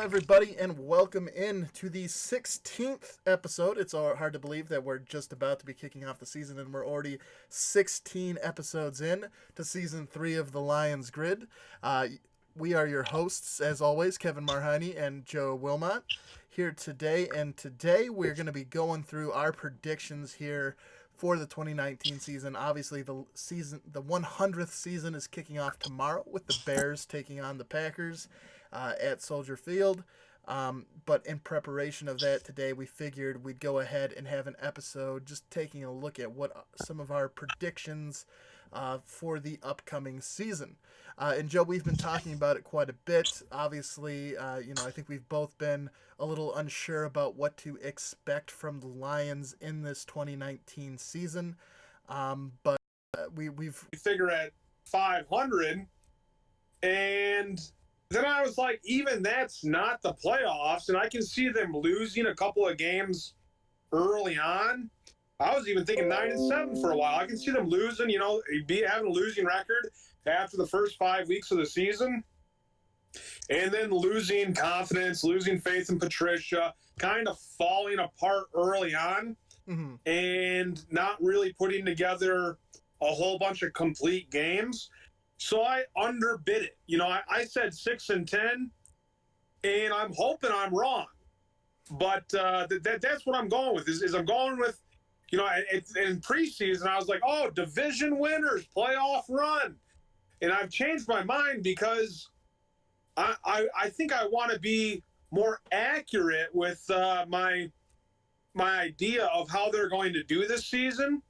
everybody, and welcome in to the 16th episode. It's hard to believe that we're just about to be kicking off the season, and we're already 16 episodes in to season 3 of the Lions Grid. We are your hosts, as always, Kevin Marheine and Joe Wilmot, here today. And today we're going to be going through our predictions here for the 2019 season. Obviously, the 100th season is kicking off tomorrow with the Bears taking on the Packers at Soldier Field. But in preparation of that today, we figured we'd go ahead and have an episode just taking a look at what some of our predictions for the upcoming season. And Joe, we've been talking about it quite a bit. Obviously, I think we've both been a little unsure about what to expect from the Lions in this 2019 season. But we've figure at 500, and then I was like, even that's not the playoffs, and I can see them losing a couple of games early on. I was even thinking 9-7 for a while. I can see them losing, having a losing record after the first 5 weeks of the season, and then losing confidence, losing faith in Patricia, kind of falling apart early on, and not really putting together a whole bunch of complete games. So I underbid it. I said 6-10, and I'm hoping I'm wrong. But that's what I'm going with. Is I'm going with, in preseason, I was like, oh, division winners, playoff run. And I've changed my mind because I think I want to be more accurate with my idea of how they're going to do this season.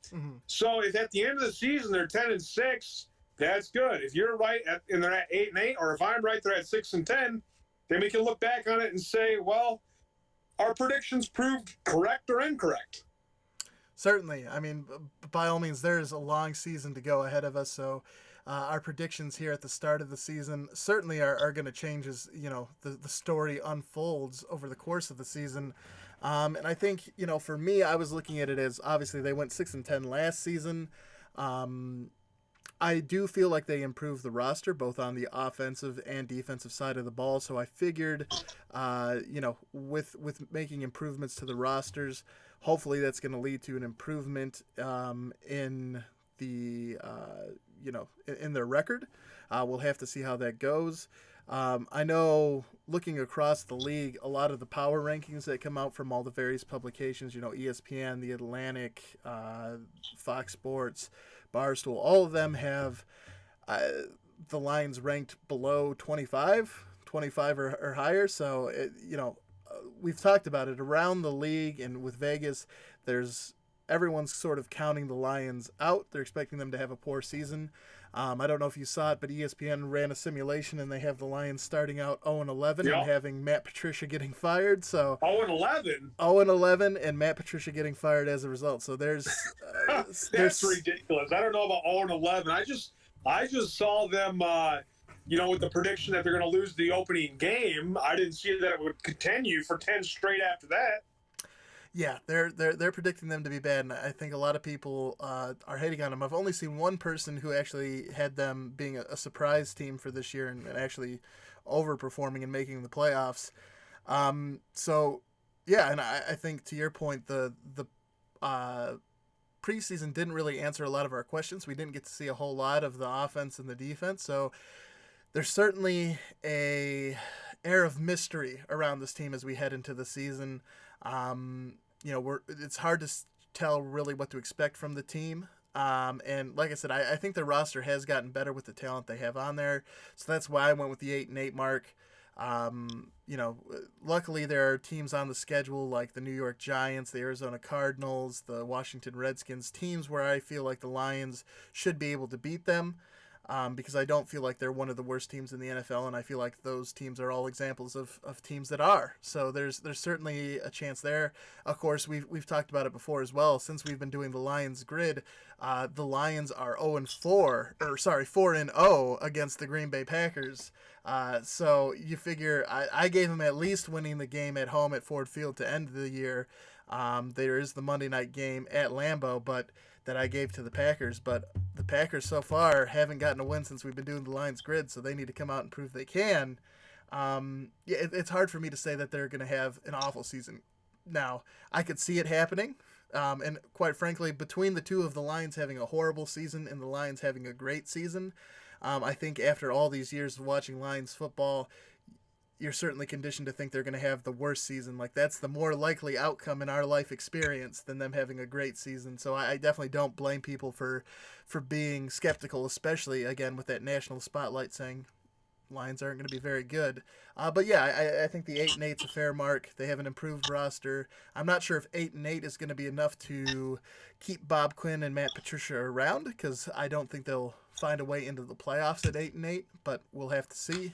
So if at the end of the season they're 10-6, that's good. If you're right and they're at 8-8, or if I'm right, they're at 6-10, then we can look back on it and say, well, our predictions proved correct or incorrect. Certainly. I mean, by all means, there is a long season to go ahead of us, so our predictions here at the start of the season certainly are going to change as the story unfolds over the course of the season. And I think for me, I was looking at it as obviously they went 6-10 last season. I do feel like they improved the roster both on the offensive and defensive side of the ball. So I figured, with making improvements to the rosters, hopefully that's going to lead to an improvement in the in their record. We'll have to see how that goes. I know looking across the league, a lot of the power rankings that come out from all the various publications, ESPN, The Atlantic, Fox Sports, Barstool, all of them have the Lions ranked below 25 or higher. So, we've talked about it around the league and with Vegas. Everyone's sort of counting the Lions out. They're expecting them to have a poor season. I don't know if you saw it, but ESPN ran a simulation, and they have the Lions starting out 0-11 and having Matt Patricia getting fired. So 0-11? 0-11 and Matt Patricia getting fired as a result. So there's that's ridiculous. I don't know about 0-11. I just saw them, with the prediction that they're going to lose the opening game. I didn't see that it would continue for 10 straight after that. Yeah, they're predicting them to be bad, and I think a lot of people are hating on them. I've only seen one person who actually had them being a surprise team for this year and actually overperforming and making the playoffs. So, yeah, and I think to your point, the preseason didn't really answer a lot of our questions. We didn't get to see a whole lot of the offense and the defense, so there's certainly a air of mystery around this team as we head into the season. It's hard to tell really what to expect from the team. And like I said, I think the roster has gotten better with the talent they have on there. So that's why I went with the 8-8 mark. Luckily there are teams on the schedule like the New York Giants, the Arizona Cardinals, the Washington Redskins, teams where I feel like the Lions should be able to beat them. Because I don't feel like they're one of the worst teams in the NFL, and I feel like those teams are all examples of teams that are. So there's certainly a chance there. Of course, we've talked about it before as well. Since we've been doing the Lions grid, the Lions are 4-0 against the Green Bay Packers. So you figure I gave them at least winning the game at home at Ford Field to end the year. There is the Monday night game at Lambeau, but that I gave to the Packers. But the Packers so far haven't gotten a win since we've been doing the Lions grid, so they need to come out and prove they can. Yeah, it's hard for me to say that they're going to have an awful season. Now, I could see it happening. And quite frankly, between the two of the Lions having a horrible season and the Lions having a great season, I think after all these years of watching Lions football, you're certainly conditioned to think they're going to have the worst season. Like, that's the more likely outcome in our life experience than them having a great season. So I definitely don't blame people for being skeptical, especially again with that national spotlight saying Lions aren't going to be very good. But yeah, I think the 8-8 is a fair mark. They have an improved roster. I'm not sure if 8-8 is going to be enough to keep Bob Quinn and Matt Patricia around, because I don't think they'll find a way into the playoffs at 8-8. But we'll have to see.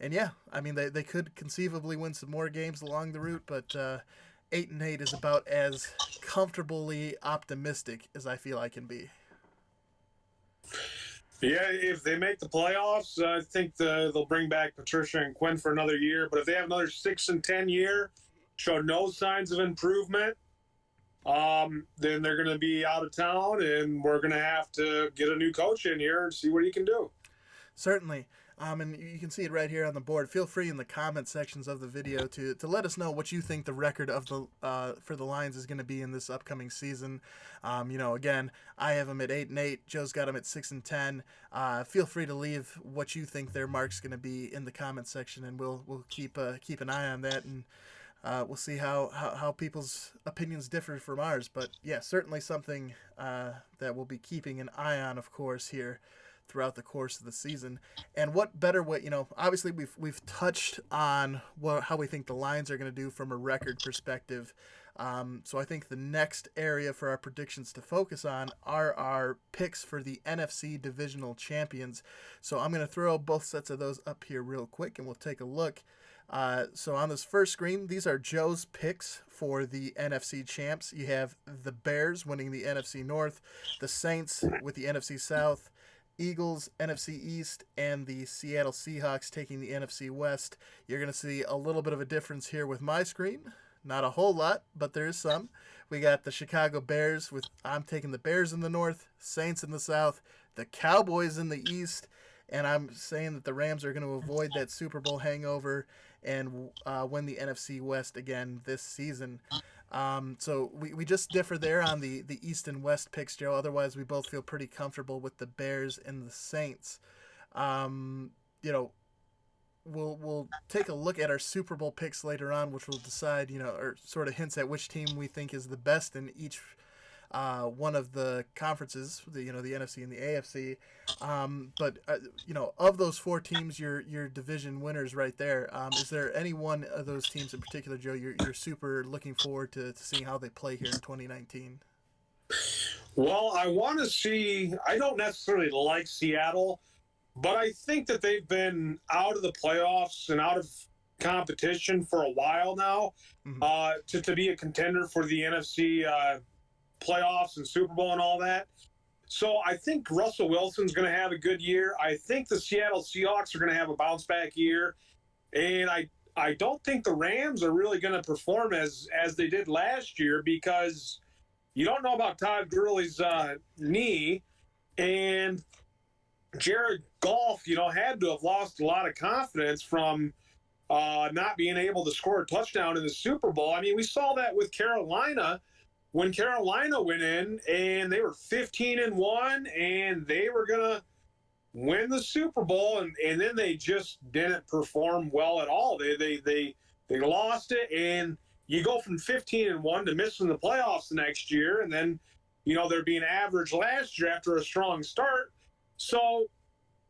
And yeah, I mean they could conceivably win some more games along the route, but 8-8 is about as comfortably optimistic as I feel I can be. Yeah, if they make the playoffs, I think they'll bring back Patricia and Quinn for another year. But if they have another 6-10 year, show no signs of improvement, then they're going to be out of town, and we're going to have to get a new coach in here and see what he can do. Certainly. And you can see it right here on the board. Feel free in the comment sections of the video to let us know what you think the record of the for the Lions is going to be in this upcoming season. Again, I have them at 8-8. Joe's got them at 6-10. Feel free to leave what you think their mark's going to be in the comment section, and we'll keep an eye on that, and we'll see how people's opinions differ from ours. But yeah, certainly something that we'll be keeping an eye on, of course, here throughout the course of the season. And what better way, obviously we've touched on how we think the Lions are going to do from a record perspective. So I think the next area for our predictions to focus on are our picks for the NFC divisional champions. So I'm going to throw both sets of those up here real quick, and we'll take a look. So on this first screen, these are Joe's picks for the NFC champs. You have the Bears winning the NFC North, the Saints with the NFC South, Eagles, NFC East, and the Seattle Seahawks taking the NFC West. You're going to see a little bit of a difference here with my screen. Not a whole lot, but there is some. We got the Chicago Bears I'm taking the Bears in the North, Saints in the South, the Cowboys in the East, and I'm saying that the Rams are going to avoid that Super Bowl hangover and win the NFC West again this season. So we just differ there on the East and West picks, Joe. Otherwise, we both feel pretty comfortable with the Bears and the Saints. We'll take a look at our Super Bowl picks later on, which will decide, or sort of hints at which team we think is the best in each one of the conferences, the NFC and the AFC. But of those four teams, your division winners right there. Is there any one of those teams in particular, Joe, you're super looking forward to seeing how they play here in 2019? Well, I want to see. I don't necessarily like Seattle, but I think that they've been out of the playoffs and out of competition for a while now. Mm-hmm. To be a contender for the NFC playoffs and Super Bowl and all that. So I think Russell Wilson's going to have a good year. I think the Seattle Seahawks are going to have a bounce back year. And I don't think the Rams are really going to perform as they did last year, because you don't know about Todd Gurley's knee, and Jared Goff, had to have lost a lot of confidence from not being able to score a touchdown in the Super Bowl. I mean, we saw that with Carolina. When Carolina went in and they were 15-1 and they were going to win the Super Bowl, and then they just didn't perform well at all. They lost it, and you go from 15-1 to missing the playoffs the next year, and then they're being average last year after a strong start. So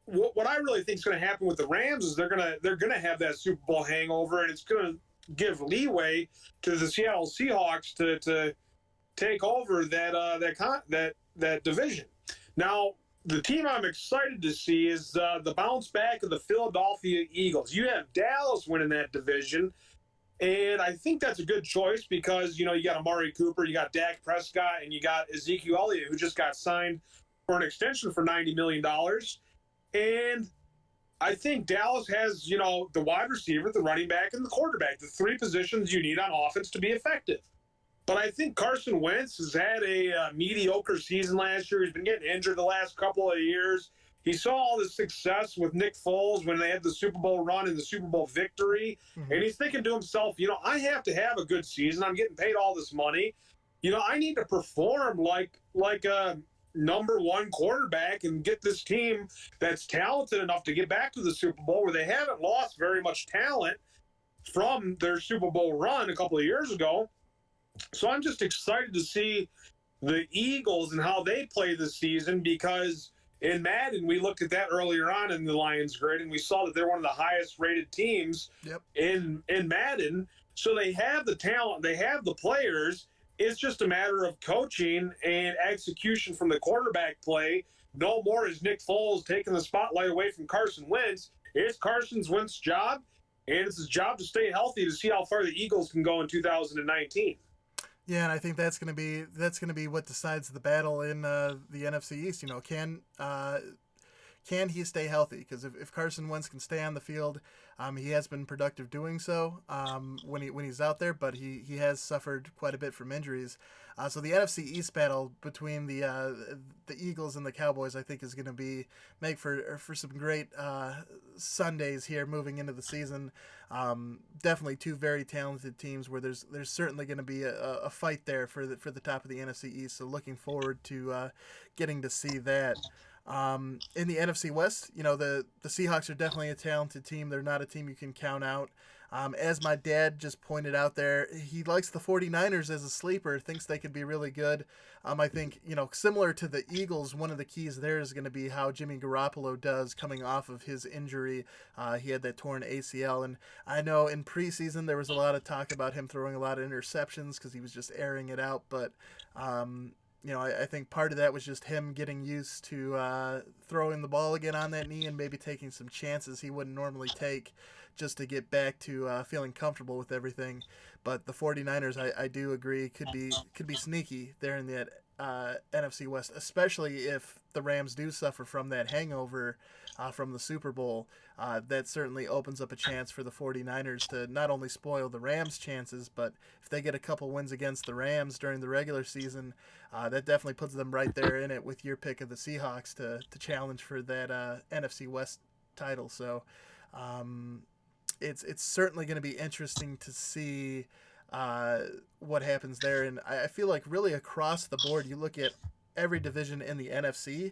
what I really think is going to happen with the Rams is they're gonna have that Super Bowl hangover, and it's going to give leeway to the Seattle Seahawks to take over that division. Now, the team I'm excited to see is the bounce back of the Philadelphia Eagles. You have Dallas winning that division, and I think that's a good choice because, you got Amari Cooper, you got Dak Prescott, and you got Ezekiel Elliott, who just got signed for an extension for $90 million. And I think Dallas has, the wide receiver, the running back, and the quarterback, the three positions you need on offense to be effective. But I think Carson Wentz has had a mediocre season last year. He's been getting injured the last couple of years. he saw all the success with Nick Foles when they had the Super Bowl run and the Super Bowl victory. Mm-hmm. And he's thinking to himself, I have to have a good season. I'm getting paid all this money. I need to perform like a number one quarterback and get this team that's talented enough to get back to the Super Bowl, where they haven't lost very much talent from their Super Bowl run a couple of years ago. So I'm just excited to see the Eagles and how they play this season, because in Madden, we looked at that earlier on in the Lions grid, and we saw that they're one of the highest rated teams in Madden. So they have the talent, they have the players. It's just a matter of coaching and execution from the quarterback play. No more is Nick Foles taking the spotlight away from Carson Wentz. It's Carson Wentz's job, and it's his job to stay healthy to see how far the Eagles can go in 2019. Yeah, and I think that's gonna be what decides the battle in the NFC East. Can he stay healthy? Because if Carson Wentz can stay on the field, he has been productive doing so when he's out there, but he has suffered quite a bit from injuries. So the NFC East battle between the Eagles and the Cowboys, I think, is going to make for some great Sundays here moving into the season. Definitely two very talented teams where there's certainly going to be a fight there for the top of the NFC East. So looking forward to getting to see that. In the NFC West, the Seahawks are definitely a talented team. They're not a team you can count out. As my dad just pointed out there, he likes the 49ers as a sleeper, thinks they could be really good. I think, similar to the Eagles, one of the keys there is going to be how Jimmy Garoppolo does coming off of his injury. He had that torn ACL, and I know in preseason there was a lot of talk about him throwing a lot of interceptions because he was just airing it out, but I think part of that was just him getting used to throwing the ball again on that knee and maybe taking some chances he wouldn't normally take just to get back to feeling comfortable with everything. But the 49ers, I do agree, could be sneaky there in that NFC West, especially if the Rams do suffer from that hangover from the Super Bowl. That certainly opens up a chance for the 49ers to not only spoil the Rams' chances, but if they get a couple wins against the Rams during the regular season, that definitely puts them right there in it with your pick of the Seahawks to challenge for that NFC West title. So it's certainly going to be interesting to see what happens there. And I feel like really across the board, you look at every division in the NFC,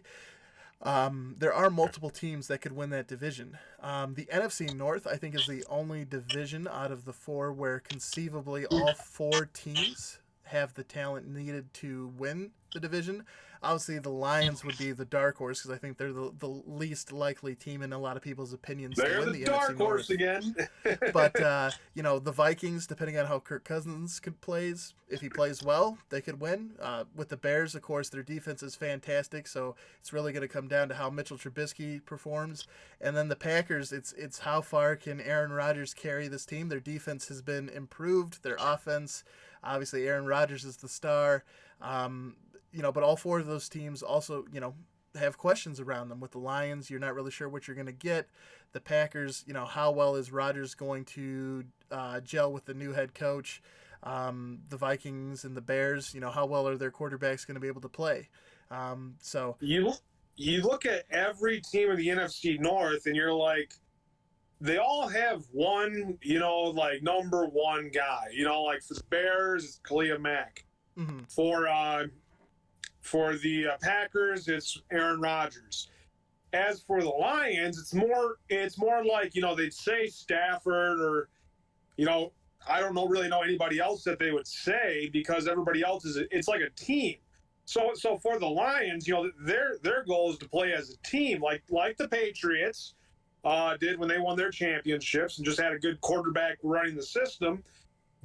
there are multiple teams that could win that division. The NFC North, I think, is the only division out of the four where conceivably all four teams have the talent needed to win the division. Obviously, the Lions would be the dark horse because I think they're the least likely team in a lot of people's opinions to win the NFC North. They're the dark horse again. But, the Vikings, depending on how Kirk Cousins plays, if he plays well, they could win. With the Bears, of course, their defense is fantastic, so it's really going to come down to how Mitchell Trubisky performs. And then the Packers, it's how far can Aaron Rodgers carry this team. Their defense has been improved. Their offense, obviously, Aaron Rodgers is the star. But all four of those teams also, have questions around them. With the Lions, you're not really sure what you're going to get. The Packers, how well is Rodgers going to gel with the new head coach? The Vikings and the Bears, how well are their quarterbacks going to be able to play? So you look at every team in the NFC North, and you're like, they all have one, number one guy. Like for the Bears, it's Khalil Mack. Mm-hmm. For the Packers, it's Aaron Rodgers. As for the Lions, it's more like, they'd say Stafford or, I don't really know anybody else that they would say, because everybody else it's like a team. So for the Lions, their goal is to play as a team, like the Patriots did when they won their championships and just had a good quarterback running the system.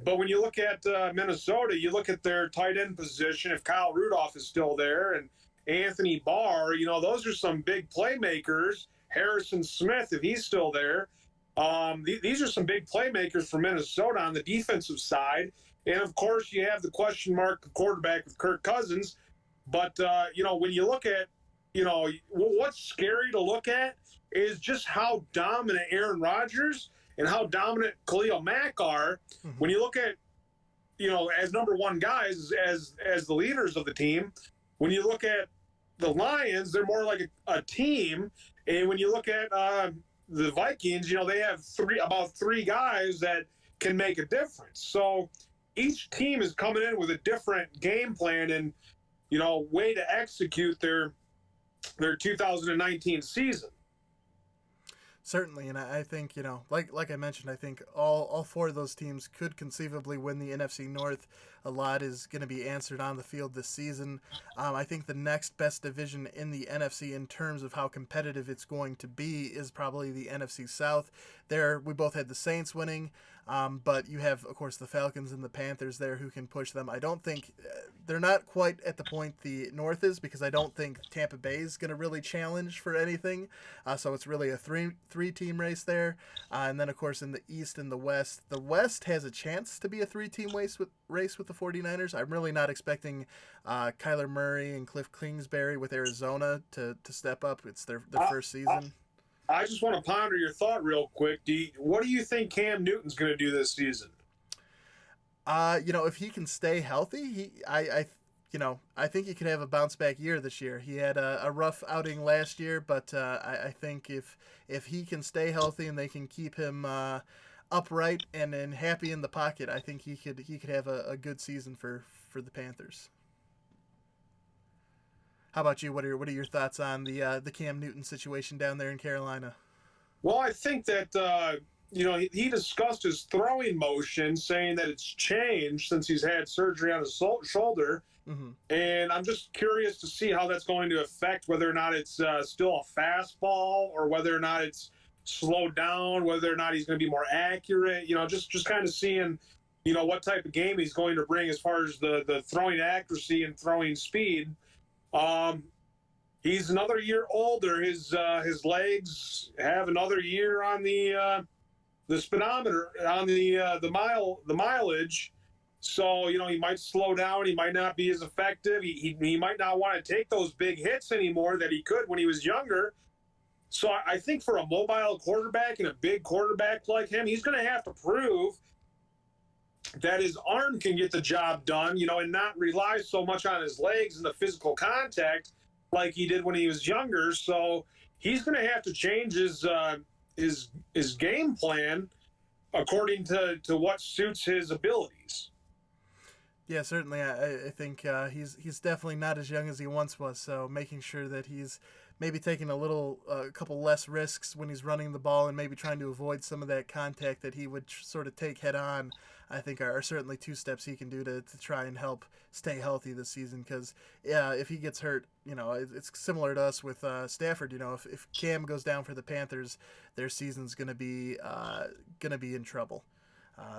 But when you look at Minnesota, you look at their tight end position. If Kyle Rudolph is still there and Anthony Barr, those are some big playmakers. Harrison Smith, if he's still there. These are some big playmakers for Minnesota on the defensive side. And, of course, you have the question mark quarterback with Kirk Cousins. But, when you look at, what's scary to look at is just how dominant Aaron Rodgers and how dominant Khalil Mack are. Mm-hmm. When you look at, as number one guys, as the leaders of the team, when you look at, the Lions, they're more like a team. And when you look at the Vikings, they have about three guys that can make a difference. So each team is coming in with a different game plan and way to execute their 2019 season. Certainly, and I think like I mentioned, I think all four of those teams could conceivably win the NFC North. A lot is going to be answered on the field this season. I think the next best division in the NFC in terms of how competitive it's going to be is probably the NFC South. There, we both had the Saints winning, but you have, of course, the Falcons and the Panthers there who can push them. I don't think they're not quite at the point the North is, because I don't think Tampa Bay is going to really challenge for anything. So it's really a three-team race there. And then, of course, in the East and the West has a chance to be a three-team race with the 49ers. I'm really not expecting Kyler Murray and Cliff Kingsbury with Arizona to step up. It's their first season. I just want to ponder your thought real quick. What do you think Cam Newton's going to do this season? If he can stay healthy, I think he could have a bounce back year this year. He had a rough outing last year, but I think if he can stay healthy and they can keep him upright and happy in the pocket, I think he could have a good season for the Panthers. How about you? What are your thoughts on the Cam Newton situation down there in Carolina? Well, I think that he discussed his throwing motion, saying that it's changed since he's had surgery on his shoulder. Mm-hmm. And I'm just curious to see how that's going to affect whether or not it's still a fastball or whether or not it's slowed down, whether or not he's going to be more accurate. Just kind of seeing, what type of game he's going to bring as far as the throwing accuracy and throwing speed. He's another year older. His legs have another year on the speedometer, on the mileage. So, he might slow down. He might not be as effective. He might not want to take those big hits anymore that he could when he was younger. So I think for a mobile quarterback and a big quarterback like him, he's going to have to prove that his arm can get the job done, and not rely so much on his legs and the physical contact like he did when he was younger. So he's going to have to change his game plan according to what suits his abilities. Yeah, certainly. I think he's definitely not as young as he once was. So making sure that he's maybe taking a couple less risks when he's running the ball and maybe trying to avoid some of that contact that he would sort of take head on, I think are certainly two steps he can do to try and help stay healthy this season. Because if he gets hurt, it's similar to us with Stafford. If Cam goes down for the Panthers, their season's gonna be in trouble.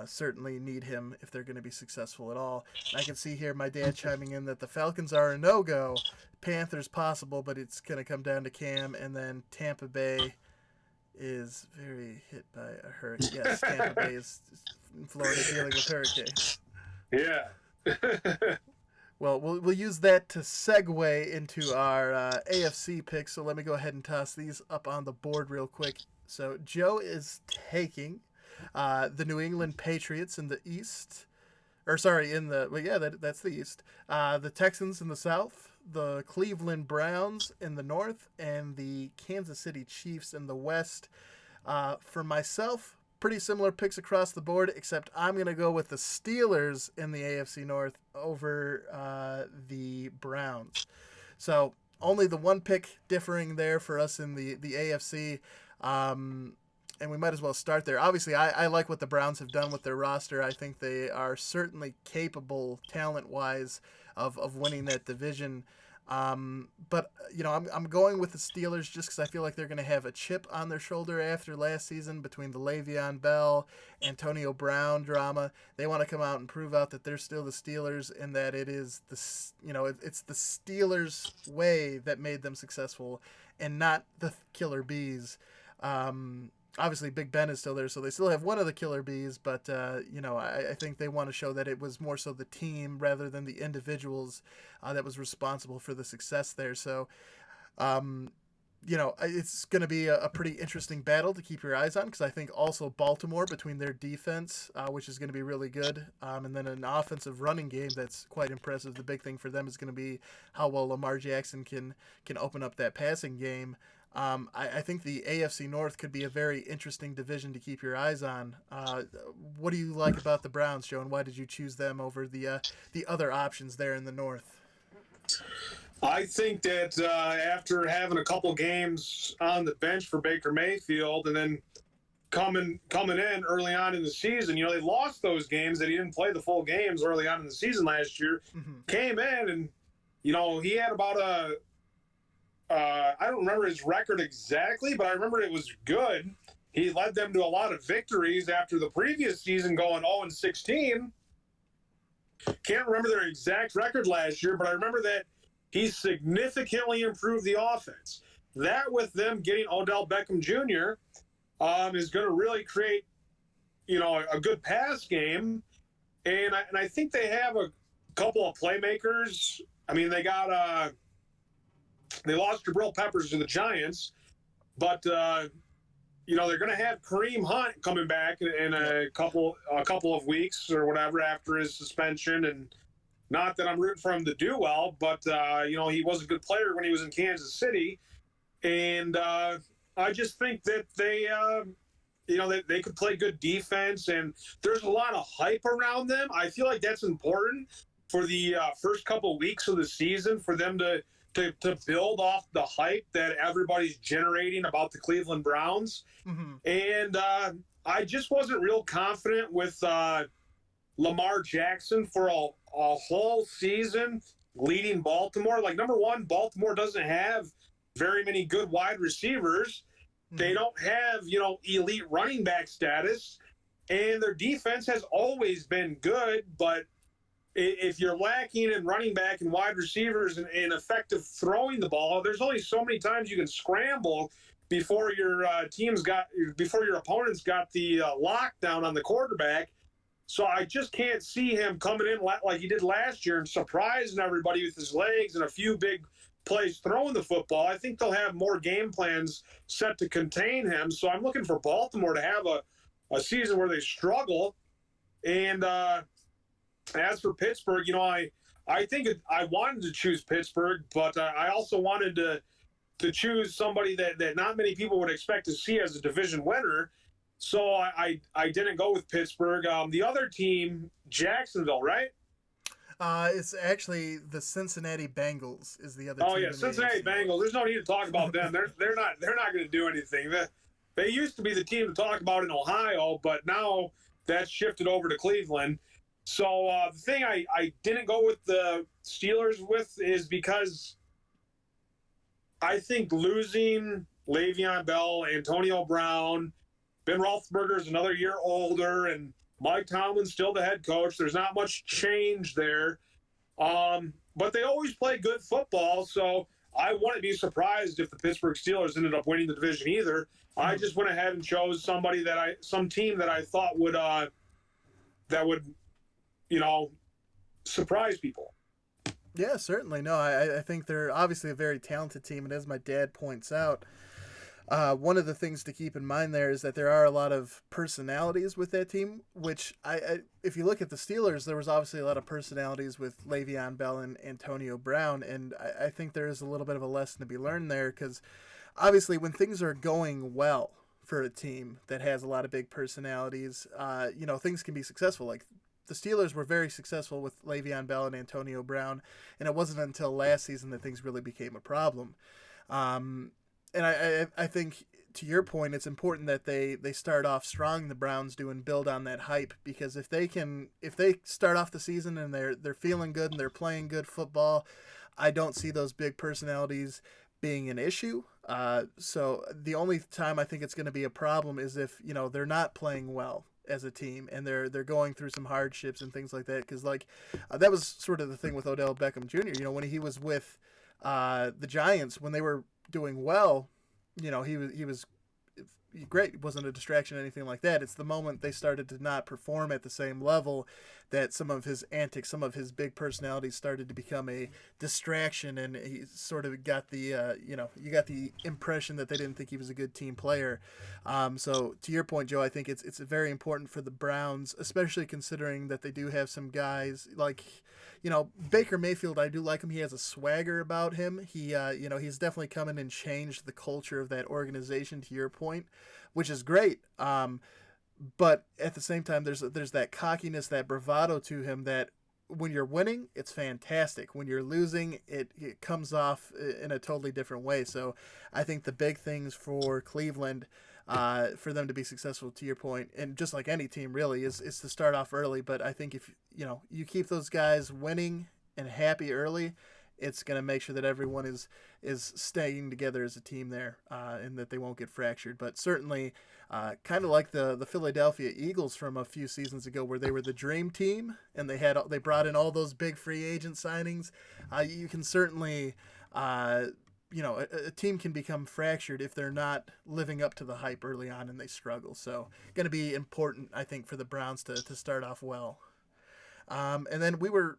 Certainly need him if they're going to be successful at all. And I can see here my dad chiming in that the Falcons are a no-go. Panthers possible, but it's going to come down to Cam. And then Tampa Bay is very hit by a hurricane. Yes, Tampa Bay is in Florida dealing with hurricanes. Yeah. Well, we'll use that to segue into our AFC picks. So let me go ahead and toss these up on the board real quick. So Joe is taking the New England Patriots in the East, that's the East. The Texans in the South, the Cleveland Browns in the North, and the Kansas City Chiefs in the West. For myself, pretty similar picks across the board, except I'm going to go with the Steelers in the AFC North over the Browns. So only the one pick differing there for us in the AFC. And we might as well start there. Obviously, I like what the Browns have done with their roster. I think they are certainly capable, talent-wise, of winning that division. But I'm going with the Steelers just because I feel like they're going to have a chip on their shoulder after last season between the Le'Veon Bell, Antonio Brown drama. They want to come out and prove out that they're still the Steelers and that it is it's the Steelers' way that made them successful, and not the Killer Bees. Obviously, Big Ben is still there, so they still have one of the Killer Bees, but, I think they want to show that it was more so the team rather than the individuals that was responsible for the success there. So it's going to be a pretty interesting battle to keep your eyes on because I think also Baltimore between their defense, which is going to be really good, and then an offensive running game that's quite impressive. The big thing for them is going to be how well Lamar Jackson can open up that passing game. I think the AFC North could be a very interesting division to keep your eyes on. What do you like about the Browns, Joe, and why did you choose them over the other options there in the North? I think that after having a couple games on the bench for Baker Mayfield and then coming in early on in the season, they lost those games that he didn't play the full games early on in the season last year. Mm-hmm. Came in and he had about I don't remember his record exactly, but I remember it was good. He led them to a lot of victories after the previous season going 0-16. Can't remember their exact record last year, but I remember that he significantly improved the offense. That with them getting Odell Beckham Jr. Is going to really create, a good pass game. And I think they have a couple of playmakers. I mean, they lost Jabril Peppers to the Giants, but they're going to have Kareem Hunt coming back in a couple of weeks or whatever after his suspension. And not that I'm rooting for him to do well, but he was a good player when he was in Kansas City, and I just think that they could play good defense, and there's a lot of hype around them. I feel like that's important for the first couple of weeks of the season for them to build off the hype that everybody's generating about the Cleveland Browns. Mm-hmm. And I just wasn't real confident with Lamar Jackson for a whole season leading Baltimore. Like, number one, Baltimore doesn't have very many good wide receivers. Mm-hmm. They don't have, elite running back status. And their defense has always been good, but if you're lacking in running back and wide receivers and effective throwing the ball, there's only so many times you can scramble before your opponent's got the lockdown on the quarterback. So I just can't see him coming in like he did last year and surprising everybody with his legs and a few big plays throwing the football. I think they'll have more game plans set to contain him. So I'm looking for Baltimore to have a season where they struggle. And as for Pittsburgh, I think I wanted to choose Pittsburgh, but I also wanted to choose somebody that not many people would expect to see as a division winner. So I didn't go with Pittsburgh. The other team, Jacksonville, right? It's actually the Cincinnati Bengals is the other team. Oh yeah, Cincinnati Bengals. There's no need to talk about them. They're not going to do anything. They used to be the team to talk about in Ohio, but now that's shifted over to Cleveland. So the thing I didn't go with the Steelers with is because I think losing Le'Veon Bell, Antonio Brown, Ben Roethlisberger's another year older, and Mike Tomlin's still the head coach. There's not much change there. But they always play good football, so I wouldn't be surprised if the Pittsburgh Steelers ended up winning the division either. I just went ahead and chose some team that I thought would surprise people. Yeah, certainly. No, I think they're obviously a very talented team, and as my dad points out, one of the things to keep in mind there is that there are a lot of personalities with that team, which if you look at the Steelers, there was obviously a lot of personalities with Le'Veon Bell and Antonio Brown, and I think there is a little bit of a lesson to be learned there because obviously when things are going well for a team that has a lot of big personalities, things can be successful. Like the Steelers were very successful with Le'Veon Bell and Antonio Brown, and it wasn't until last season that things really became a problem. And I think, to your point, it's important that they start off strong, the Browns do, and build on that hype, because if they start off the season and they're feeling good and they're playing good football, I don't see those big personalities being an issue. So the only time I think it's going to be a problem is if they're not playing well as a team and they're going through some hardships and things like that. Because that was sort of the thing with Odell Beckham Jr. When he was with the Giants, when they were doing well, he was great. It wasn't a distraction or anything like that. It's the moment they started to not perform at the same level that some of his antics, some of his big personalities started to become a distraction, and he sort of got the you got the impression that they didn't think he was a good team player. So to your point, Joe, I think it's very important for the Browns, especially considering that they do have some guys like. Baker Mayfield, I do like him. He has a swagger about him. He's definitely come in and changed the culture of that organization, to your point, which is great. But at the same time, there's that cockiness, that bravado to him that when you're winning, it's fantastic. When you're losing, it comes off in a totally different way. So I think the big things for Cleveland, for them to be successful, to your point, and just like any team really, is to start off early. But I think if you keep those guys winning and happy early, it's going to make sure that everyone is staying together as a team there, and that they won't get fractured. But certainly, kind of like the Philadelphia Eagles from a few seasons ago, where they were the dream team and they brought in all those big free agent signings. You can certainly. A team can become fractured if they're not living up to the hype early on and they struggle. So, going to be important, I think, for the Browns to start off well. And then we were,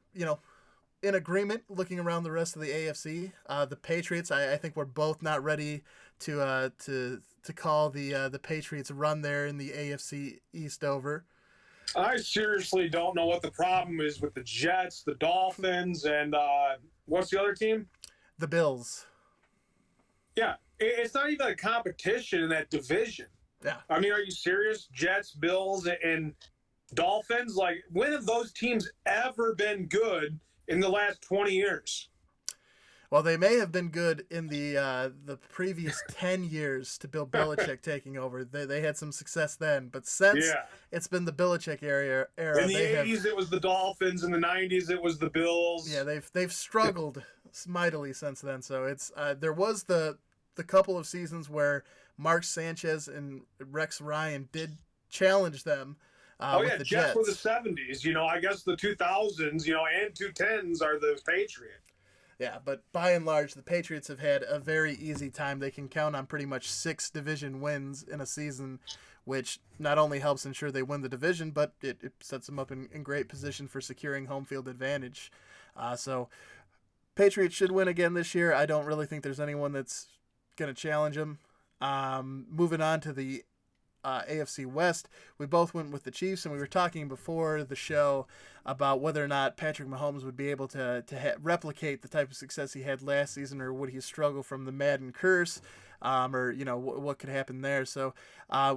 in agreement looking around the rest of the AFC. The Patriots, I think we're both not ready to call the Patriots run there in the AFC East over. I seriously don't know what the problem is with the Jets, the Dolphins, and what's the other team? The Bills. Yeah, it's not even a competition in that division. Yeah. I mean, are you serious? Jets, Bills, and Dolphins? Like, when have those teams ever been good in the last 20 years? Well, they may have been good in the previous 10 years to Bill Belichick taking over. They had some success then, but since it's been the Belichick era, in the 80s it was the Dolphins, in the 90s it was the Bills. Yeah, they've struggled mightily since then. So it's there was the couple of seasons where Mark Sanchez and Rex Ryan did challenge them. With the Jets were the 70s. I guess the 2000s, and 2010s are the Patriots. Yeah, but by and large, the Patriots have had a very easy time. They can count on pretty much 6 division wins in a season, which not only helps ensure they win the division, but it sets them up in great position for securing home field advantage. So Patriots should win again this year. I don't really think there's anyone that's going to challenge them. Moving on to the AFC West, we both went with the Chiefs, and we were talking before the show about whether or not Patrick Mahomes would be able to replicate the type of success he had last season, or would he struggle from the Madden curse, or what could happen there. So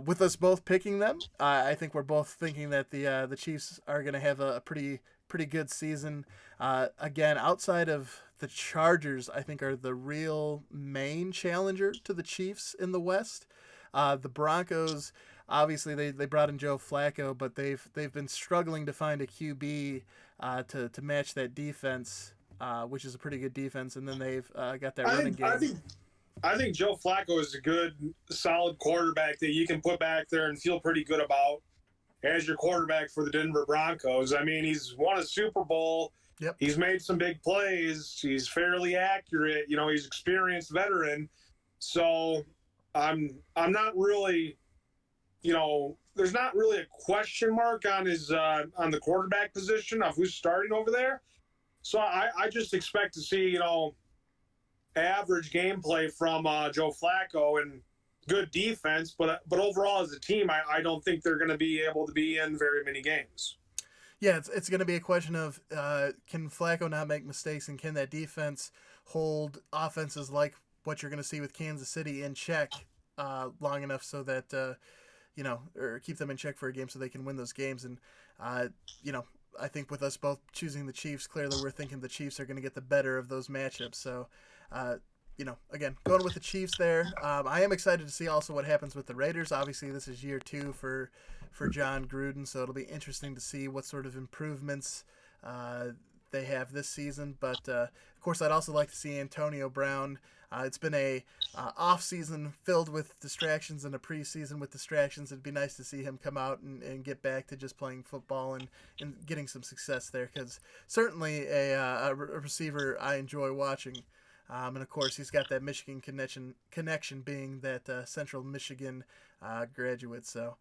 with us both picking them, I think we're both thinking that the Chiefs are going to have a pretty good season. Again, outside of the Chargers, I think are the real main challenger to the Chiefs in the West. The Broncos, obviously they brought in Joe Flacco, but they've been struggling to find a QB to match that defense, which is a pretty good defense. And then they've got that running game. I think Joe Flacco is a good, solid quarterback that you can put back there and feel pretty good about as your quarterback for the Denver Broncos. I mean, he's won a Super Bowl. Yep. He's made some big plays. He's fairly accurate. He's experienced veteran. So I'm not really, there's not really a question mark on his on the quarterback position of who's starting over there. So I just expect to see, average gameplay from Joe Flacco and good defense, but overall as a team, I don't think they're going to be able to be in very many games. Yeah, it's going to be a question of can Flacco not make mistakes, and can that defense hold offenses like what you're going to see with Kansas City in check long enough so that, or keep them in check for a game so they can win those games. And, I think with us both choosing the Chiefs, clearly we're thinking the Chiefs are going to get the better of those matchups. So, again, going with the Chiefs there. I am excited to see also what happens with the Raiders. Obviously, this is year 2 for John Gruden, so it'll be interesting to see what sort of improvements they have this season. But, of course, I'd also like to see Antonio Brown. It's been a off-season filled with distractions and a preseason with distractions. It'd be nice to see him come out and get back to just playing football and getting some success there, because certainly a receiver I enjoy watching. And of course, he's got that Michigan connection being that Central Michigan graduate. So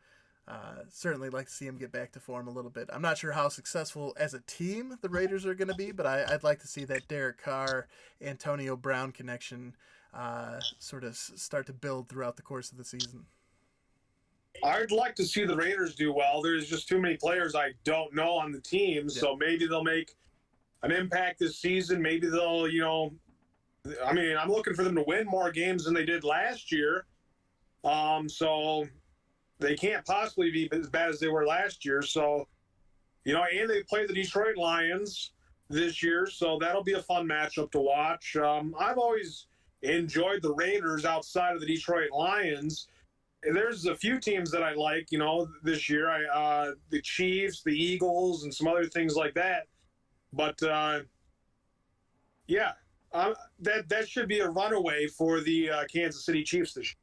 certainly like to see him get back to form a little bit. I'm not sure how successful as a team the Raiders are going to be, but I'd like to see that Derek Carr, Antonio Brown connection sort of start to build throughout the course of the season. I'd like to see the Raiders do well. There's just too many players I don't know on the team, so maybe they'll make an impact this season. Maybe they'll, I mean, I'm looking for them to win more games than they did last year. So they can't possibly be as bad as they were last year. So, and they play the Detroit Lions this year, so that'll be a fun matchup to watch. I've always enjoyed the Raiders outside of the Detroit Lions. There's a few teams that I like, this year. The Chiefs, the Eagles, and some other things like that. But, that should be a runaway for the Kansas City Chiefs this year.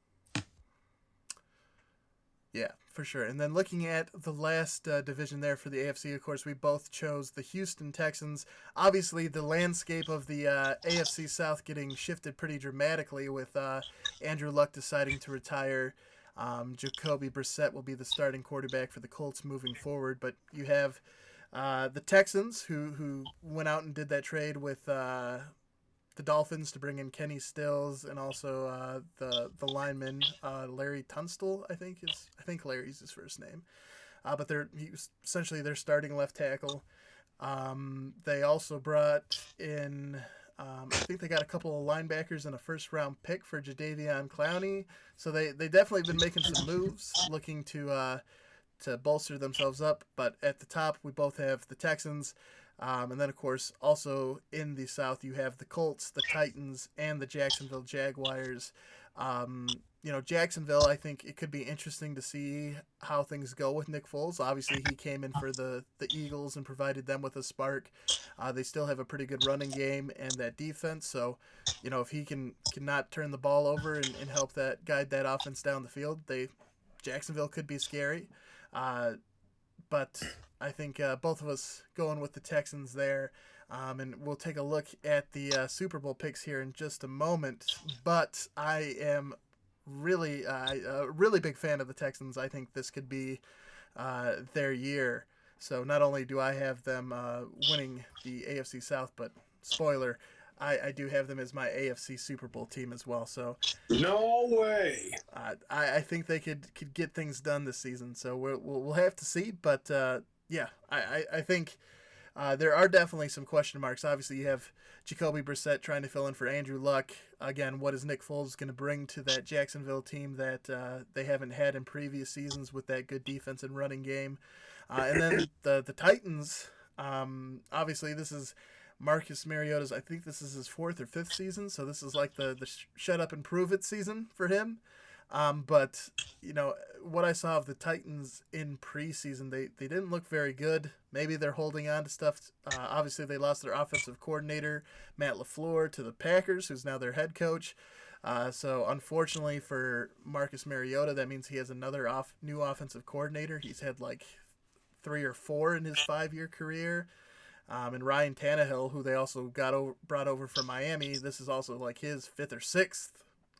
Yeah, for sure. And then looking at the last division there for the AFC, of course, we both chose the Houston Texans. Obviously, the landscape of the AFC South getting shifted pretty dramatically with Andrew Luck deciding to retire. Jacoby Brissett will be the starting quarterback for the Colts moving forward. But you have the Texans, who went out and did that trade with the Dolphins to bring in Kenny Stills and also the lineman Larry Tunstall, I think Larry's his first name. But he was essentially their starting left tackle. They also brought in I think they got a couple of linebackers and a first-round pick for Jadeveon Clowney. So they definitely been making some moves, looking to bolster themselves up. But at the top, we both have the Texans. And then, of course, also in the South, you have the Colts, the Titans, and the Jacksonville Jaguars. Jacksonville, I think it could be interesting to see how things go with Nick Foles. Obviously, he came in for the Eagles and provided them with a spark. They still have a pretty good running game and that defense. So, if he can not turn the ball over and help guide that offense down the field, Jacksonville could be scary. But I think both of us going with the Texans there. And we'll take a look at the Super Bowl picks here in just a moment. But I am really a really big fan of the Texans. I think this could be their year. So not only do I have them winning the AFC South, but spoiler, I do have them as my AFC Super Bowl team as well. So no way. I think they could get things done this season. So we'll have to see. But I think there are definitely some question marks. Obviously, you have Jacoby Brissett trying to fill in for Andrew Luck. Again, what is Nick Foles going to bring to that Jacksonville team that they haven't had in previous seasons with that good defense and running game? And then the Titans, obviously this is Marcus Mariota's, I think this is his 4th or 5th season, so this is like the shut up and prove it season for him. But, what I saw of the Titans in preseason, they didn't look very good. Maybe they're holding on to stuff. Obviously, they lost their offensive coordinator, Matt LaFleur, to the Packers, who's now their head coach. So, unfortunately for Marcus Mariota, that means he has another new offensive coordinator. He's had like 3 or 4 in his 5-year career. And Ryan Tannehill, who they also brought over from Miami, this is also like his 5th or 6th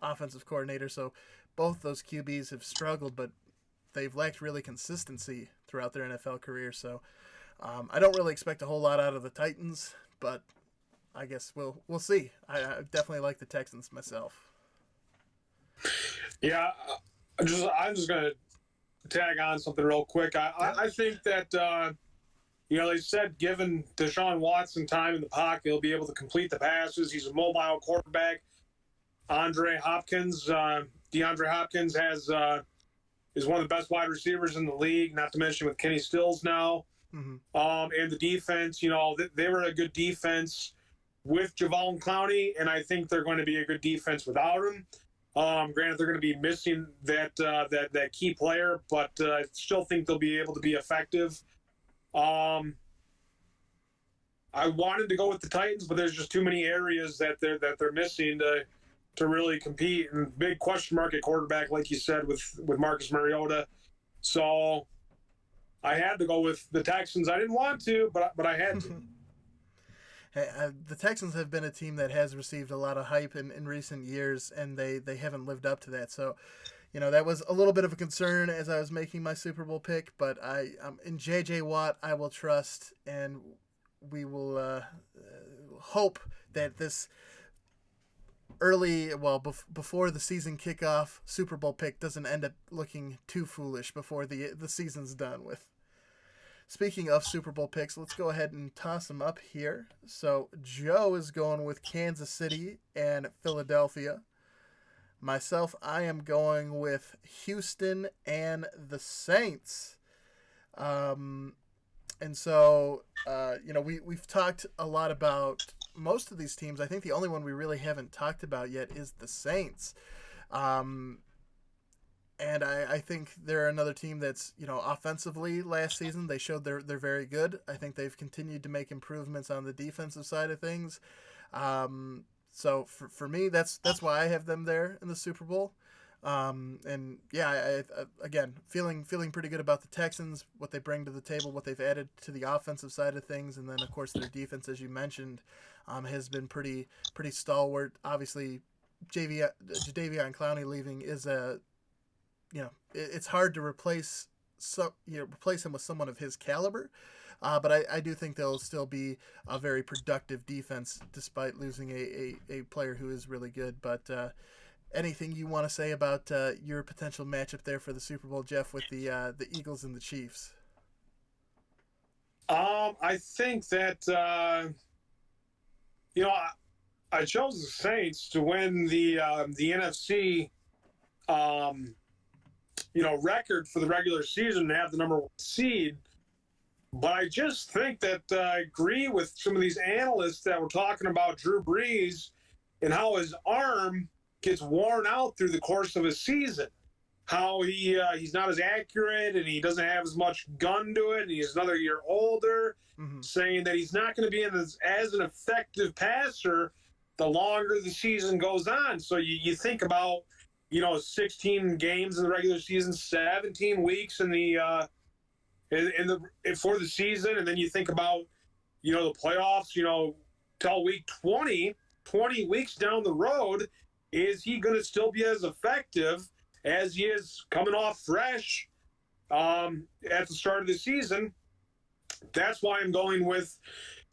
offensive coordinator. So both those QBs have struggled, but they've lacked really consistency throughout their NFL career. So I don't really expect a whole lot out of the Titans, but I guess we'll see. I definitely like the Texans myself. Yeah, I'm just going to tag on something real quick. I think that, they said given Deshaun Watson time in the pocket, he'll be able to complete the passes. He's a mobile quarterback. DeAndre Hopkins is one of the best wide receivers in the league, not to mention with Kenny Stills now. Mm-hmm. And the defense, they were a good defense with Jadeveon Clowney, and I think they're going to be a good defense without him. Granted, they're going to be missing that key player, but I still think they'll be able to be effective. I wanted to go with the Titans, but there's just too many areas that they're missing to really compete. And big question mark at quarterback, like you said, with Marcus Mariota. So I had to go with the Texans. I didn't want to, but I had to. The Texans have been a team that has received a lot of hype in recent years, and they haven't lived up to that. So, that was a little bit of a concern as I was making my Super Bowl pick. But in J.J. Watt, I will trust, and we will hope that this before the season kickoff Super Bowl pick doesn't end up looking too foolish before the season's done with. Speaking of Super Bowl picks, let's go ahead and toss them up here. So Joe is going with Kansas City and Philadelphia. Myself, I am going with Houston and the Saints. And so, we've talked a lot about most of these teams. I think the only one we really haven't talked about yet is the Saints. And I think they're another team that's, offensively last season, they showed they're very good. I think they've continued to make improvements on the defensive side of things. So for me, that's why I have them there in the Super Bowl. And yeah, I again, feeling pretty good about the Texans, what they bring to the table, what they've added to the offensive side of things. And then, of course, their defense, as you mentioned, has been pretty stalwart. Obviously, Jadeveon Clowney leaving is it's hard to replace him with someone of his caliber. But I do think they'll still be a very productive defense despite losing a player who is really good. But anything you want to say about your potential matchup there for the Super Bowl, Jeff, with the Eagles and the Chiefs? I think that I chose the Saints to win the NFC record for the regular season and have the number one seed. But I just think that I agree with some of these analysts that were talking about Drew Brees and how his arm gets worn out through the course of a season. How he's not as accurate and he doesn't have as much gun to it, and he's another year older, saying that he's not going to be as an effective passer the longer the season goes on. So you think about 16 games in the regular season, 17 weeks in the for the season, and then you think about the playoffs, till week 20 weeks down the road. Is he going to still be as effective as he is coming off fresh at the start of the season? That's why I'm going with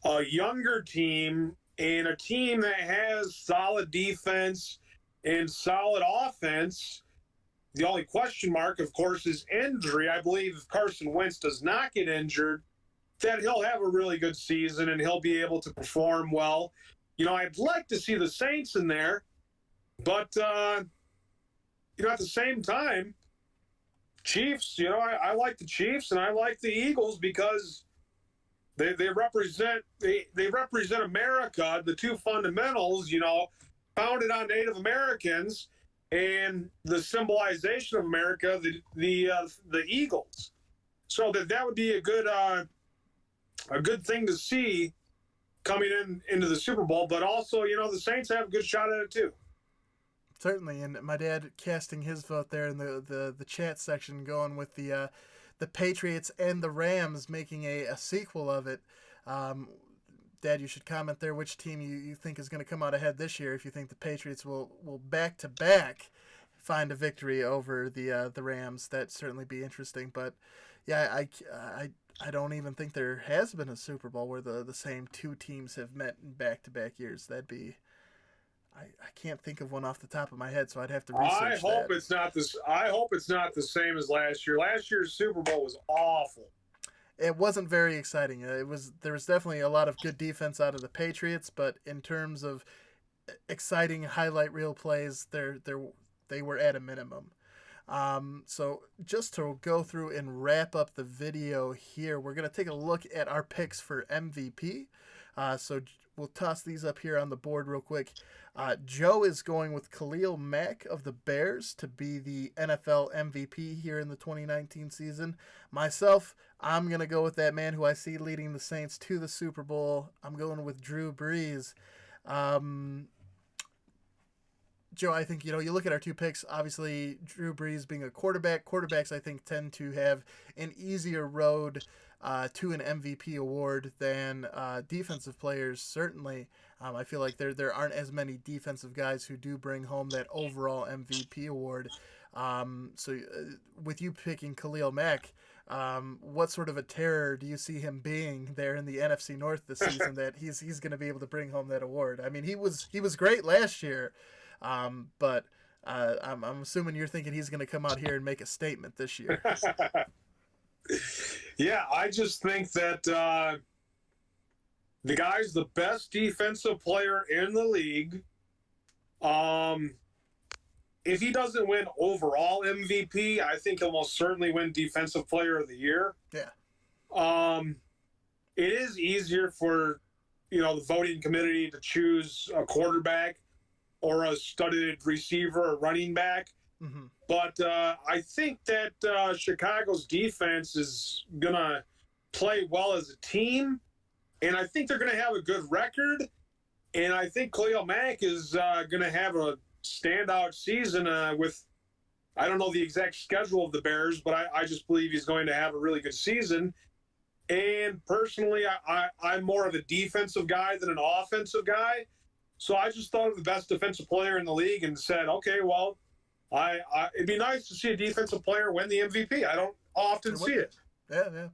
a younger team and a team that has solid defense and solid offense. The only question mark, of course, is injury. I believe if Carson Wentz does not get injured, that he'll have a really good season and he'll be able to perform well. I'd like to see the Saints in there, but, at the same time, Chiefs, I like the Chiefs and I like the Eagles because they represent America, the two fundamentals, founded on Native Americans, and the symbolization of America, the Eagles. So that would be a good thing to see coming into the Super Bowl. But also, the Saints have a good shot at it too. Certainly, and my dad casting his vote there in the chat section, going with the Patriots and the Rams, making a sequel of it. Dad, you should comment there which team you think is going to come out ahead this year. If you think the Patriots will back to back find a victory over the Rams, that'd certainly be interesting. But yeah, I don't even think there has been a Super Bowl where the same two teams have met in back to back years. That'd be I can't think of one off the top of my head, so I'd have to research that. I hope it's not the same as last year. Last year's Super Bowl was awful. It wasn't very exciting. There was definitely a lot of good defense out of the Patriots, but in terms of exciting highlight reel plays, they were at a minimum. So just to go through and wrap up the video here, we're going to take a look at our picks for MVP. So we'll toss these up here on the board real quick. Joe is going with Khalil Mack of the Bears to be the NFL MVP here in the 2019 season. Myself, I'm going to go with that man who I see leading the Saints to the Super Bowl. I'm going with Drew Brees. Joe, I think, you look at our two picks, obviously Drew Brees being a quarterback. Quarterbacks, I think, tend to have an easier road to an MVP award than defensive players. Certainly, I feel like there aren't as many defensive guys who do bring home that overall MVP award. With you picking Khalil Mack, what sort of a terror do you see him being there in the NFC North this season that he's going to be able to bring home that award? I mean, he was great last year, but I'm assuming you're thinking he's going to come out here and make a statement this year. Yeah, I just think that the guy's the best defensive player in the league. If he doesn't win overall MVP, I think he'll most certainly win Defensive Player of the Year. Yeah. It is easier for, the voting committee to choose a quarterback or a studded receiver or running back. Mm-hmm. But I think that Chicago's defense is going to play well as a team, and I think they're going to have a good record. And I think Khalil Mack is going to have a standout season with, I don't know the exact schedule of the Bears, but I just believe he's going to have a really good season. And personally, I'm more of a defensive guy than an offensive guy. So I just thought of the best defensive player in the league and said, okay, well, it'd be nice to see a defensive player win the MVP. I don't often see it. Yeah.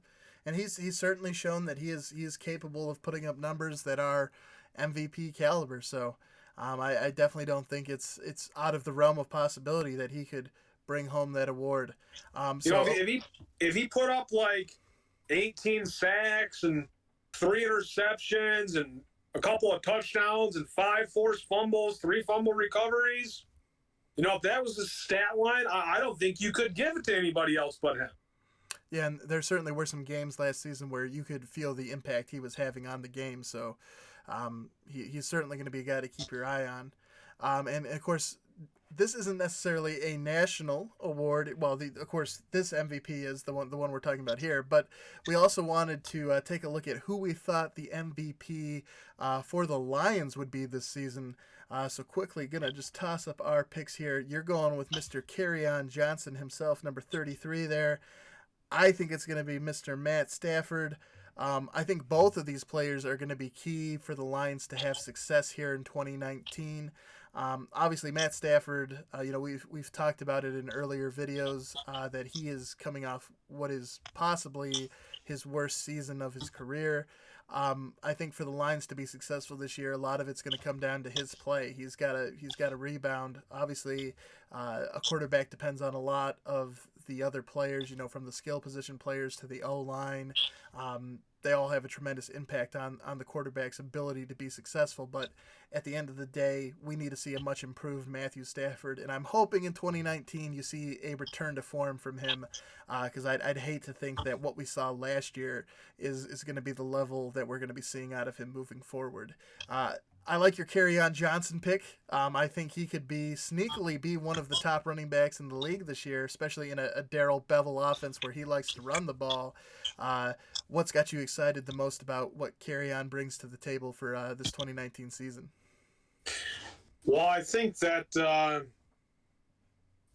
And he's certainly shown that he is capable of putting up numbers that are MVP caliber. So I definitely don't think it's out of the realm of possibility that he could bring home that award. If he put up like 18 sacks and 3 interceptions and a couple of touchdowns and 5 forced fumbles, 3 fumble recoveries, if that was the stat line, I don't think you could give it to anybody else but him. Yeah, and there certainly were some games last season where you could feel the impact he was having on the game. So he's certainly going to be a guy to keep your eye on. And of course, this isn't necessarily a national award. Well, of course, this MVP is the one we're talking about here. But we also wanted to take a look at who we thought the MVP for the Lions would be this season. So quickly, gonna just toss up our picks here. You're going with Mr. Kerryon Johnson himself, number 33 there. I think it's going to be Mr. Matt Stafford. I think both of these players are going to be key for the Lions to have success here in 2019. Obviously, Matt Stafford, we've talked about it in earlier videos that he is coming off what is possibly his worst season of his career. I think for the Lions to be successful this year, a lot of it's going to come down to his play. He's got to rebound. Obviously, a quarterback depends on a lot of the other players, from the skill position players to the O-line. They all have a tremendous impact on the quarterback's ability to be successful. But at the end of the day, we need to see a much improved Matthew Stafford. And I'm hoping in 2019 you see a return to form from him, because I'd hate to think that what we saw last year is going to be the level that we're going to be seeing out of him moving forward. I like your Kerryon Johnson pick. I think he could sneakily be one of the top running backs in the league this year, especially in a Darrell Bevel offense where he likes to run the ball. What's got you excited the most about what Kerryon brings to the table for this 2019 season? Well, I think that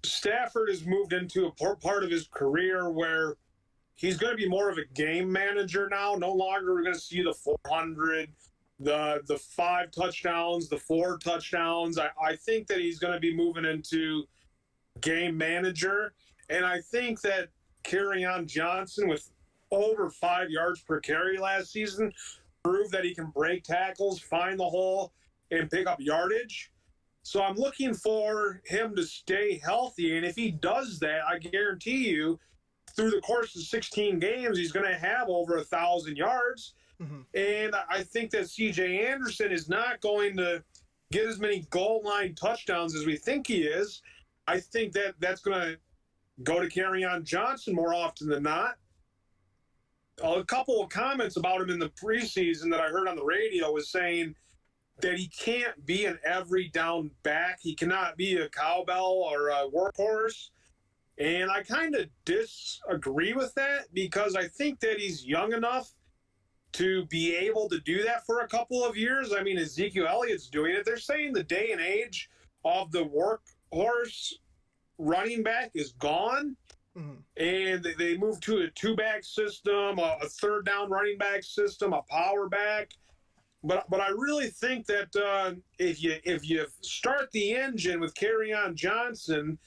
Stafford has moved into a part of his career where he's going to be more of a game manager now. No longer we're going to see the 400, the 5 touchdowns, the 4 touchdowns. I think that he's going to be moving into game manager. And I think that Kerryon Johnson, with over 5 yards per carry last season, proved that he can break tackles, find the hole, and pick up yardage. So I'm looking for him to stay healthy. And if he does that, I guarantee you, through the course of 16 games, he's going to have over 1,000 yards. Mm-hmm. And I think that C.J. Anderson is not going to get as many goal line touchdowns as we think he is. I think that that's going to go to Kerryon Johnson more often than not. A couple of comments about him in the preseason that I heard on the radio was saying that he can't be an every down back. He cannot be a cowbell or a workhorse. And I kind of disagree with that, because I think that he's young enough to be able to do that for a couple of years. I mean, Ezekiel Elliott's doing it. They're saying the day and age of the workhorse running back is gone. Mhm. and they moved to a two-back system, a third down running back system, a power back. But I really think that if you start the engine with Kerryon Johnson,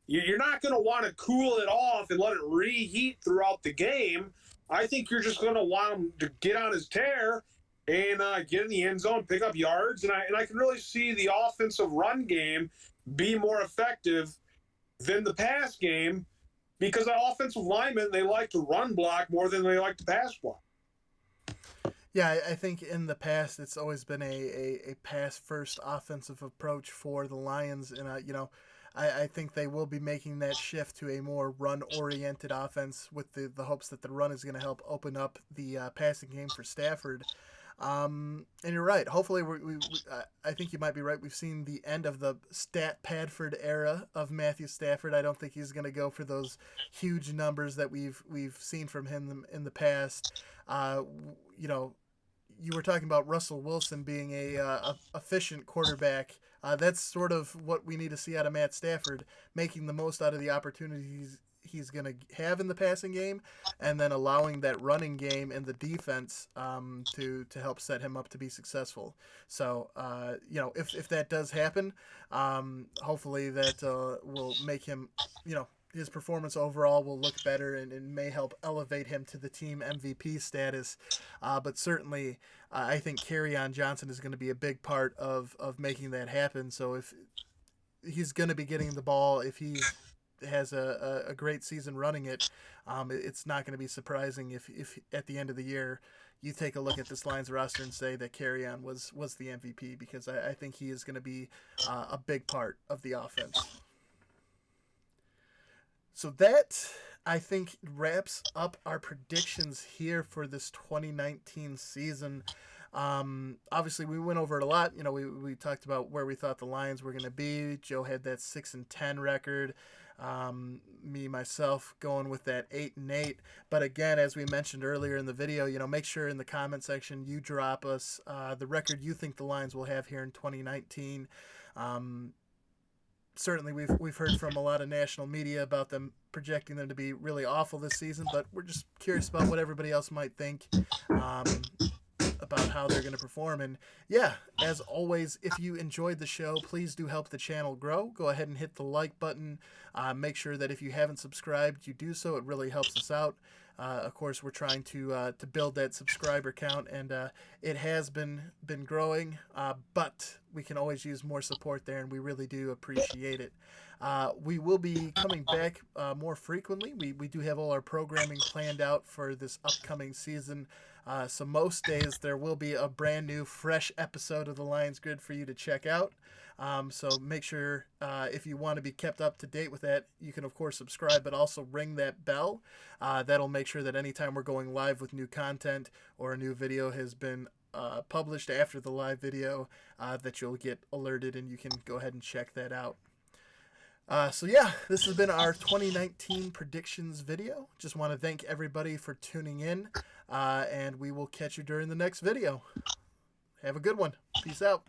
you're not going to want to cool it off and let it reheat throughout the game. I think you're just going to want him to get on his tear and get in the end zone, pick up yards, and I can really see the offensive run game be more effective than the pass game because the offensive linemen, they like to run block more than they like to pass block. Yeah, I think in the past it's always been a pass first offensive approach for the Lions, and I think they will be making that shift to a more run oriented offense with the hopes that the run is going to help open up the passing game for Stafford. And you're right. Hopefully, I think you might be right. We've seen the end of the stat Padford era of Matthew Stafford. I don't think he's going to go for those huge numbers that we've seen from him in the past. You know, you were talking about Russell Wilson being a efficient quarterback. That's sort of what we need to see out of Matt Stafford, making the most out of the opportunities he's going to have in the passing game, and then allowing that running game and the defense to help set him up to be successful. So if that does happen, hopefully that will make him his performance overall will look better and may help elevate him to the team MVP status. But certainly, I think Kerryon Johnson is going to be a big part of making that happen. So if he's going to be getting the ball, if he has a great season running it, it's not going to be surprising if at the end of the year you take a look at this Lions roster and say that Kerryon was the MVP, because I think he is going to be a big part of the offense. So that, I think, wraps up our predictions here for this 2019 season. Obviously, we went over it a lot. We talked about where we thought the Lions were going to be. Joe had that 6-10 record. Me myself going with that 8-8. But again, as we mentioned earlier in the video, make sure in the comment section you drop us the record you think the Lions will have here in 2019. Certainly we've heard from a lot of national media about them projecting them to be really awful this season, but we're just curious about what everybody else might think about how they're going to perform. And yeah, as always, if you enjoyed the show, please do help the channel grow. Go ahead and hit the like button. Make sure that if you haven't subscribed, you do so. It really helps us out. Of course, we're trying to build that subscriber count, and it has been growing, but we can always use more support there, and we really do appreciate it. We will be coming back more frequently. We do have all our programming planned out for this upcoming season. So most days there will be a brand new, fresh episode of the Lions Grid for you to check out. So make sure if you want to be kept up to date with that, you can of course subscribe, but also ring that bell. That'll make sure that anytime we're going live with new content or a new video has been published after the live video, that you'll get alerted and you can go ahead and check that out. So yeah, this has been our 2019 predictions video. Just want to thank everybody for tuning in, and we will catch you during the next video. Have a good one. Peace out.